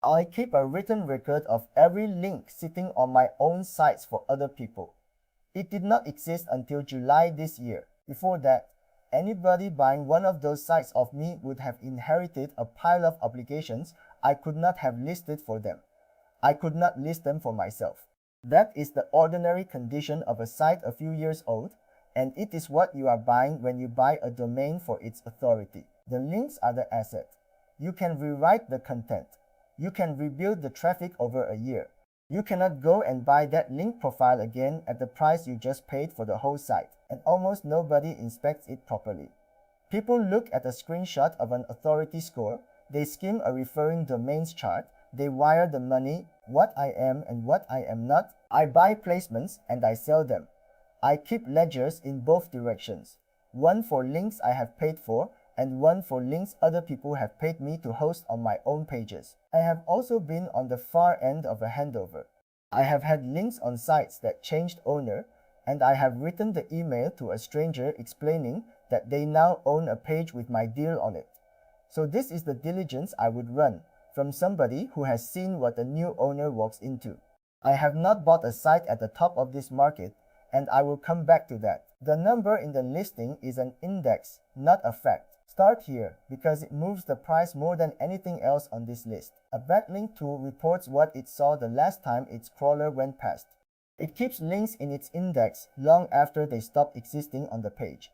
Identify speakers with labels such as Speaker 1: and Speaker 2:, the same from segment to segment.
Speaker 1: I keep a written record of every link sitting on my own sites for other people. It did not exist until July this year. Before that, anybody buying one of those sites of me would have inherited a pile of obligations I could not have listed for them. I could not list them for myself. That is the ordinary condition of a site a few years old, and it is what you are buying when you buy a domain for its authority. The links are the asset. You can rewrite the content. You can rebuild the traffic over a year. You cannot go and buy that link profile again at the price you just paid for the whole site, and almost nobody inspects it properly. People look at a screenshot of an authority score, they skim a referring domains chart, they wire the money, what I am and what I am not. I buy placements and I sell them. I keep ledgers in both directions, one for links I have paid for and one for links other people have paid me to host on my own pages. I have also been on the far end of a handover. I have had links on sites that changed owner, and I have written the email to a stranger explaining that they now own a page with my deal on it. So this is the diligence I would run from somebody who has seen what a new owner walks into. I have not bought a site at the top of this market, and I will come back to that. The number in the listing is an index, not a fact. Start here because it moves the price more than anything else on this list. A backlink tool reports what it saw the last time its crawler went past. It keeps links in its index long after they stop existing on the page.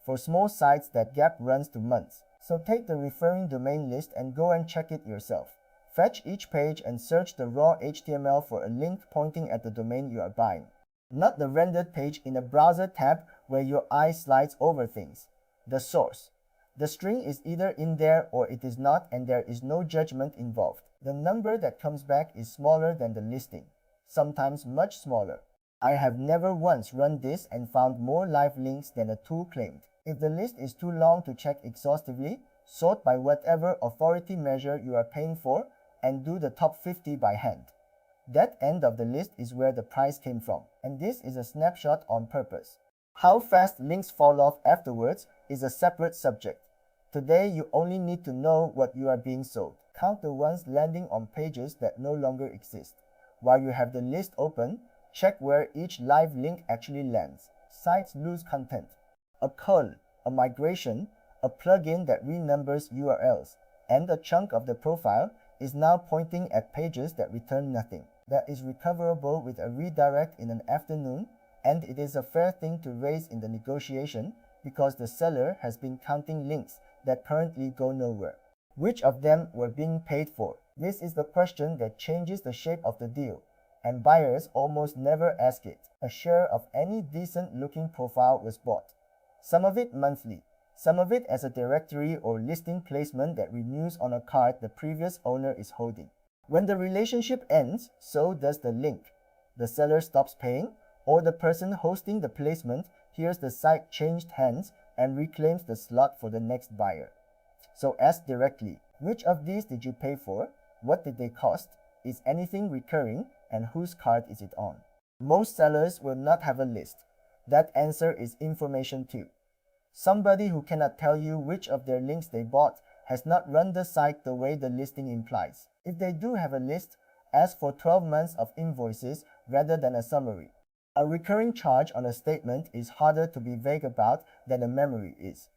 Speaker 1: For small sites, that gap runs to months. So take the referring domain list and go and check it yourself. Fetch each page and search the raw HTML for a link pointing at the domain you are buying, not the rendered page in a browser tab where your eye slides over things. The source. The string is either in there or it is not, and there is no judgment involved. The number that comes back is smaller than the listing, sometimes much smaller. I have never once run this and found more live links than a tool claimed. If the list is too long to check exhaustively, sort by whatever authority measure you are paying for and do the top 50 by hand. That end of the list is where the price came from, and this is a snapshot on purpose. How fast links fall off afterwards is a separate subject. Today you only need to know what you are being sold. Count the ones landing on pages that no longer exist. While you have the list open, check where each live link actually lands. Sites lose content. A curl, a migration, a plugin that renumbers URLs, and a chunk of the profile is now pointing at pages that return nothing. That is recoverable with a redirect in an afternoon, and it is a fair thing to raise in the negotiation because the seller has been counting links that currently go nowhere. Which of them were being paid for? This is the question that changes the shape of the deal, and buyers almost never ask it. A share of any decent-looking profile was bought. Some of it monthly, some of it as a directory or listing placement that renews on a card the previous owner is holding. When the relationship ends, so does the link. The seller stops paying, or the person hosting the placement hears the site changed hands and reclaims the slot for the next buyer. So ask directly, which of these did you pay for? What did they cost? Is anything recurring? And whose card is it on? Most sellers will not have a list. That answer is information too. Somebody who cannot tell you which of their links they bought has not run the site the way the listing implies. If they do have a list, ask for 12 months of invoices rather than a summary. A recurring charge on a statement is harder to be vague about than a memory is.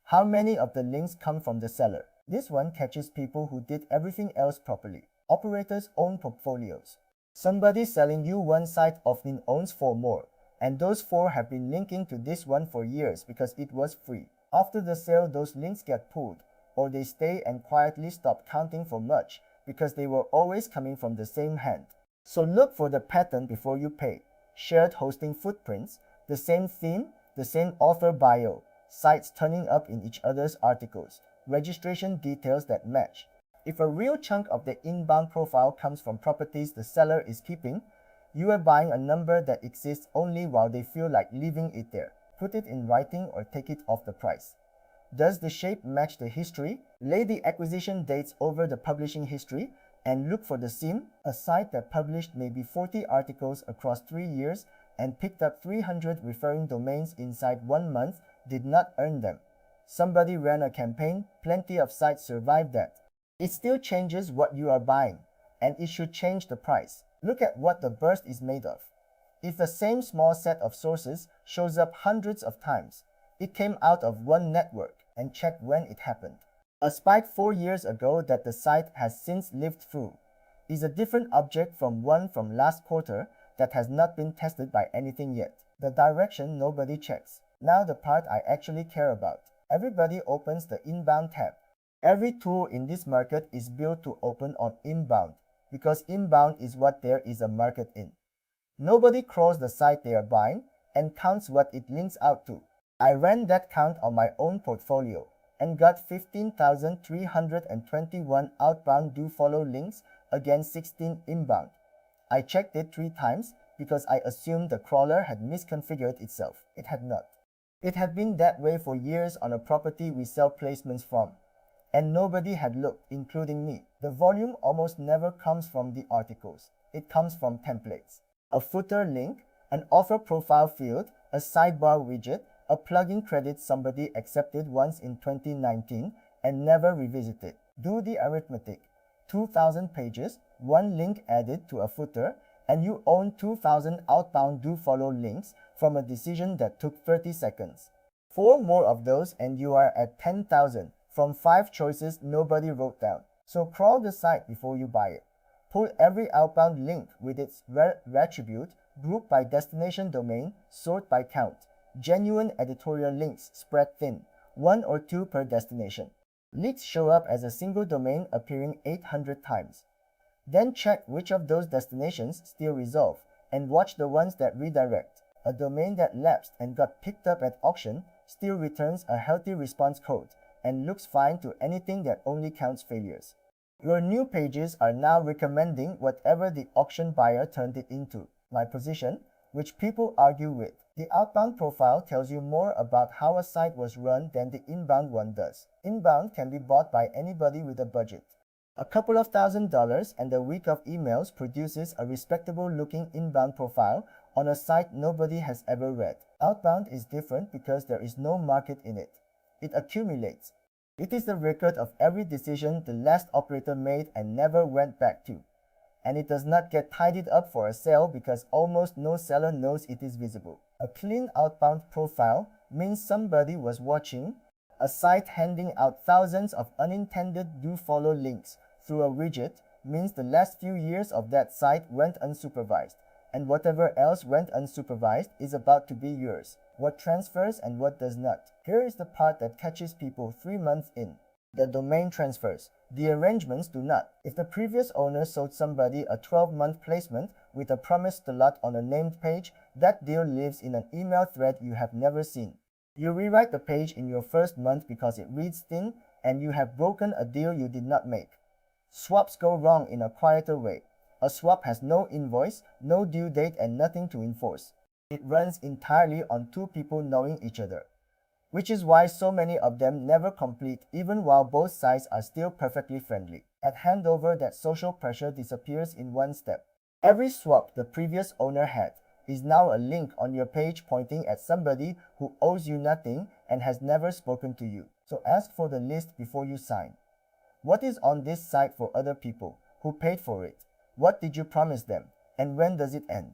Speaker 1: How many of the links come from the seller? This one catches people who did everything else properly. Operators own portfolios. Somebody selling you one site often owns 4 more, and those 4 have been linking to this one for years because it was free. After the sale, those links get pulled, or they stay and quietly stop counting for much because they were always coming from the same hand. So look for the pattern before you pay. Shared hosting footprints, the same theme, the same author bio, sites turning up in each other's articles, registration details that match. If a real chunk of the inbound profile comes from properties the seller is keeping, you are buying a number that exists only while they feel like leaving it there. Put it in writing or take it off the price. Does the shape match the history? Lay the acquisition dates over the publishing history and look for the seam. A site that published maybe 40 articles across 3 years and picked up 300 referring domains inside 1 month did not earn them. Somebody ran a campaign, plenty of sites survived that. It still changes what you are buying. and it should change the price. Look at what the burst is made of. If the same small set of sources shows up hundreds of times, it came out of one network, and check when it happened. A spike 4 years ago that the site has since lived through is a different object from one from last quarter that has not been tested by anything yet. The direction nobody checks. Now the part I actually care about. Everybody opens the inbound tab. Every tool in this market is built to open on inbound because inbound is what there is a market in. Nobody crawls the site they are buying and counts what it links out to. I ran that count on my own portfolio and got 15,321 outbound do-follow links against 16 inbound. I checked it 3 times because I assumed the crawler had misconfigured itself. It had not. It had been that way for years on a property we sell placements from, and nobody had looked, including me. The volume almost never comes from the articles. It comes from templates. A footer link, an offer profile field, a sidebar widget, a plugin credit somebody accepted once in 2019 and never revisited. Do the arithmetic. 2,000 pages, 1 link added to a footer, and you own 2,000 outbound do-follow links from a decision that took 30 seconds. 4 more of those and you are at 10,000 from 5 choices nobody wrote down. So crawl the site before you buy it. Pull every outbound link with its attribute, group by destination domain, sort by count. Genuine editorial links spread thin, 1 or 2 per destination. Leaks show up as a single domain appearing 800 times. Then check which of those destinations still resolve and watch the ones that redirect. A domain that lapsed and got picked up at auction still returns a healthy response code and looks fine to anything that only counts failures. Your new pages are now recommending whatever the auction buyer turned it into. My position, which people argue with. The outbound profile tells you more about how a site was run than the inbound one does. Inbound can be bought by anybody with a budget. A couple of $1,000 and a week of emails produces a respectable looking inbound profile on a site nobody has ever read. Outbound is different because there is no market in it. It accumulates. It is the record of every decision the last operator made and never went back to. And it does not get tidied up for a sale because almost no seller knows it is visible. A clean outbound profile means somebody was watching. A site handing out thousands of unintended do-follow links through a widget means the last few years of that site went unsupervised, and whatever else went unsupervised is about to be yours. What transfers and what does not. Here is the part that catches people 3 months in. The domain transfers. The arrangements do not. If the previous owner sold somebody a 12-month placement with a promised lot on a named page, that deal lives in an email thread you have never seen. You rewrite the page in your first month because it reads thin and you have broken a deal you did not make. Swaps go wrong in a quieter way. A swap has no invoice, no due date and nothing to enforce. It runs entirely on 2 people knowing each other, which is why so many of them never complete even while both sides are still perfectly friendly. At handover, that social pressure disappears in 1 step. Every swap the previous owner had is now a link on your page pointing at somebody who owes you nothing and has never spoken to you. So ask for the list before you sign. What is on this site for other people? Who paid for it? What did you promise them? And when does it end?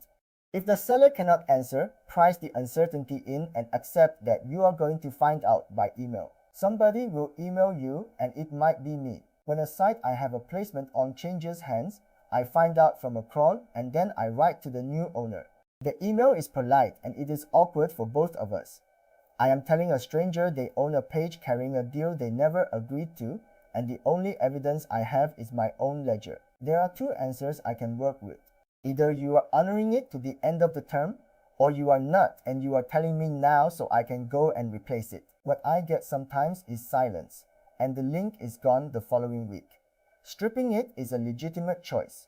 Speaker 1: If the seller cannot answer, price the uncertainty in and accept that you are going to find out by email. Somebody will email you and it might be me. When a site I have a placement on changes hands, I find out from a crawl and then I write to the new owner. The email is polite and it is awkward for both of us. I am telling a stranger they own a page carrying a deal they never agreed to, and the only evidence I have is my own ledger. There are 2 answers I can work with. Either you are honoring it to the end of the term, or you are not and you are telling me now so I can go and replace it. What I get sometimes is silence, and the link is gone the following week. Stripping it is a legitimate choice.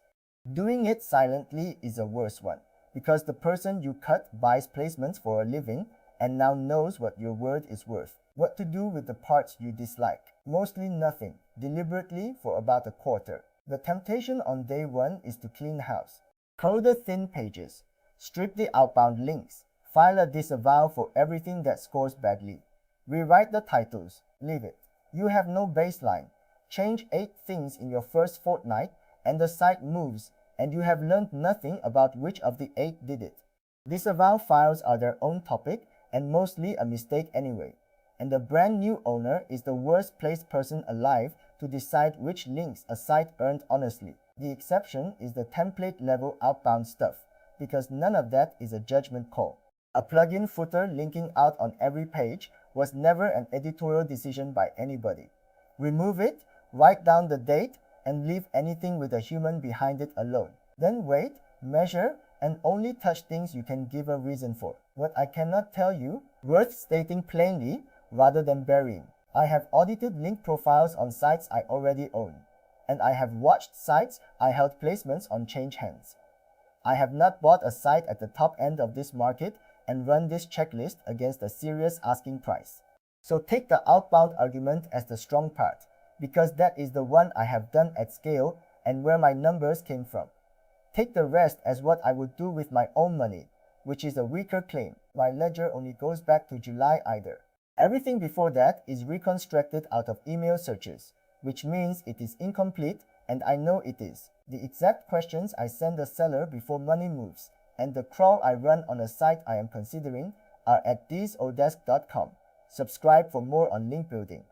Speaker 1: Doing it silently is a worse one, because the person you cut buys placements for a living and now knows what your word is worth. What to do with the parts you dislike? Mostly nothing, deliberately for about a quarter. The temptation on day 1 is to clean house. Cull the thin pages. Strip the outbound links. File a disavow for everything that scores badly. Rewrite the titles. Leave it. You have no baseline. Change 8 things in your first fortnight and the site moves, and you have learned nothing about which of the 8 did it. Disavow files are their own topic and mostly a mistake anyway, and the brand new owner is the worst placed person alive to decide which links a site earned honestly. The exception is the template level outbound stuff, because none of that is a judgment call. A plugin footer linking out on every page was never an editorial decision by anybody. Remove it, write down the date, and leave anything with a human behind it alone. Then wait, measure, and only touch things you can give a reason for. What I cannot tell you, worth stating plainly rather than burying. I have audited link profiles on sites I already own, and I have watched sites I held placements on change hands. I have not bought a site at the top end of this market and run this checklist against a serious asking price. So take the outbound argument as the strong part, because that is the one I have done at scale and where my numbers came from. Take the rest as what I would do with my own money, which is a weaker claim. My ledger only goes back to July either. Everything before that is reconstructed out of email searches, which means it is incomplete, and I know it is. The exact questions I send the seller before money moves, and the crawl I run on a site I am considering are at thisodesk.com. Subscribe for more on link building.